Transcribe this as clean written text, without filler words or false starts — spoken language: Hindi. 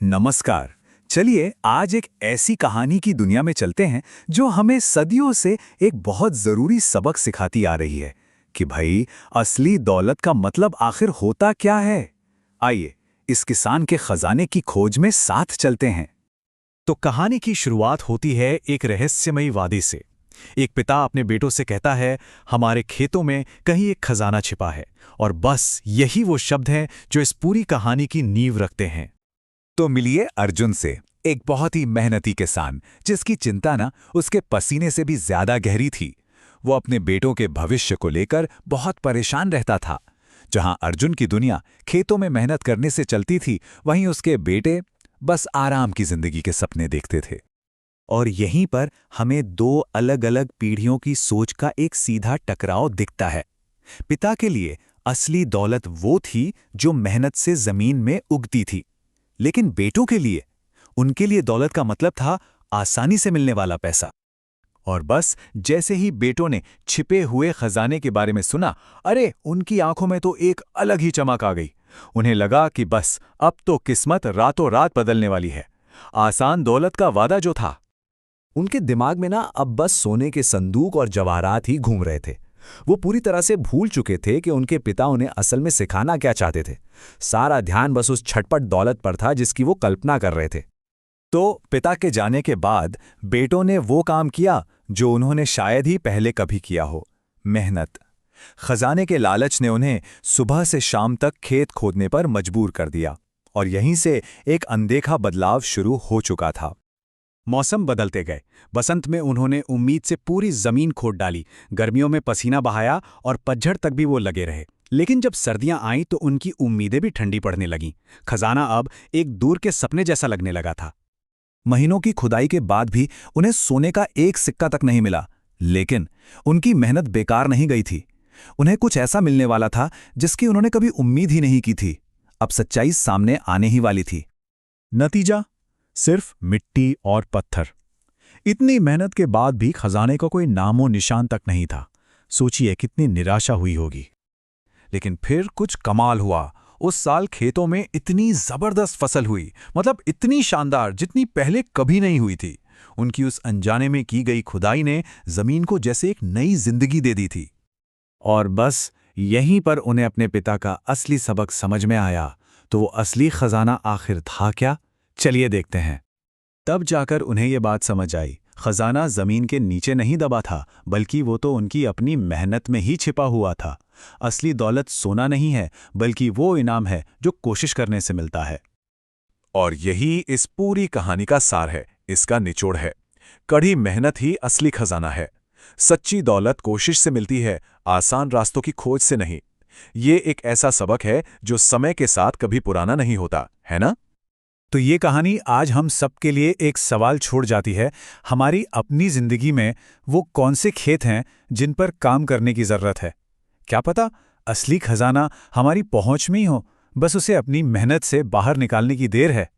नमस्कार। चलिए आज एक ऐसी कहानी की दुनिया में चलते हैं जो हमें सदियों से एक बहुत जरूरी सबक सिखाती आ रही है कि भाई असली दौलत का मतलब आखिर होता क्या है। आइए इस किसान के खजाने की खोज में साथ चलते हैं। तो कहानी की शुरुआत होती है एक रहस्यमयी वादे से। एक पिता अपने बेटों से कहता है, हमारे खेतों में कहीं एक खजाना छिपा है। और बस यही वो शब्द हैं जो इस पूरी कहानी की नींव रखते हैं। तो मिलिए अर्जुन से, एक बहुत ही मेहनती किसान जिसकी चिंता ना उसके पसीने से भी ज्यादा गहरी थी। वो अपने बेटों के भविष्य को लेकर बहुत परेशान रहता था। जहां अर्जुन की दुनिया खेतों में मेहनत करने से चलती थी, वहीं उसके बेटे बस आराम की जिंदगी के सपने देखते थे। और यहीं पर हमें दो अलग अलग पीढ़ियों की सोच का एक सीधा टकराव दिखता है। पिता के लिए असली दौलत वो थी जो मेहनत से जमीन में उगती थी, लेकिन बेटों के लिए, उनके लिए दौलत का मतलब था आसानी से मिलने वाला पैसा। और बस जैसे ही बेटों ने छिपे हुए खजाने के बारे में सुना, अरे उनकी आंखों में तो एक अलग ही चमक आ गई। उन्हें लगा कि बस अब तो किस्मत रातों रात बदलने वाली है। आसान दौलत का वादा जो था, उनके दिमाग में ना अब बस सोने के संदूक और जवाहरात ही घूम रहे थे। वो पूरी तरह से भूल चुके थे कि उनके पिता उन्हें असल में सिखाना क्या चाहते थे। सारा ध्यान बस उस छटपट दौलत पर था जिसकी वो कल्पना कर रहे थे। तो पिता के जाने के बाद बेटों ने वो काम किया जो उन्होंने शायद ही पहले कभी किया हो, मेहनत। खजाने के लालच ने उन्हें सुबह से शाम तक खेत खोदने पर मजबूर कर दिया, और यहीं से एक अनदेखा बदलाव शुरू हो चुका था। मौसम बदलते गए। बसंत में उन्होंने उम्मीद से पूरी जमीन खोद डाली, गर्मियों में पसीना बहाया और पतझड़ तक भी वो लगे रहे। लेकिन जब सर्दियां आईं तो उनकी उम्मीदें भी ठंडी पड़ने लगीं। खजाना अब एक दूर के सपने जैसा लगने लगा था। महीनों की खुदाई के बाद भी उन्हें सोने का एक सिक्का तक नहीं मिला, लेकिन उनकी मेहनत बेकार नहीं गई थी। उन्हें कुछ ऐसा मिलने वाला था जिसकी उन्होंने कभी उम्मीद ही नहीं की थी। अब सच्चाई सामने आने ही वाली थी। नतीजा सिर्फ मिट्टी और पत्थर। इतनी मेहनत के बाद भी खजाने का कोई नामो निशान तक नहीं था। सोचिए कितनी निराशा हुई होगी। लेकिन फिर कुछ कमाल हुआ। उस साल खेतों में इतनी जबरदस्त फसल हुई, मतलब इतनी शानदार जितनी पहले कभी नहीं हुई थी। उनकी उस अनजाने में की गई खुदाई ने जमीन को जैसे एक नई जिंदगी दे दी थी। और बस यहीं पर उन्हें अपने पिता का असली सबक समझ में आया। तो वो असली खजाना आखिर था क्या? चलिए देखते हैं। तब जाकर उन्हें ये बात समझ आई, खजाना जमीन के नीचे नहीं दबा था, बल्कि वो तो उनकी अपनी मेहनत में ही छिपा हुआ था। असली दौलत सोना नहीं है, बल्कि वो इनाम है जो कोशिश करने से मिलता है। और यही इस पूरी कहानी का सार है, इसका निचोड़ है। कड़ी मेहनत ही असली खजाना है। सच्ची दौलत कोशिश से मिलती है, आसान रास्तों की खोज से नहीं। ये एक ऐसा सबक है जो समय के साथ कभी पुराना नहीं होता, है ना? तो ये कहानी आज हम सबके लिए एक सवाल छोड़ जाती है। हमारी अपनी जिंदगी में वो कौन से खेत हैं जिन पर काम करने की जरूरत है? क्या पता असली खजाना हमारी पहुंच में ही हो, बस उसे अपनी मेहनत से बाहर निकालने की देर है।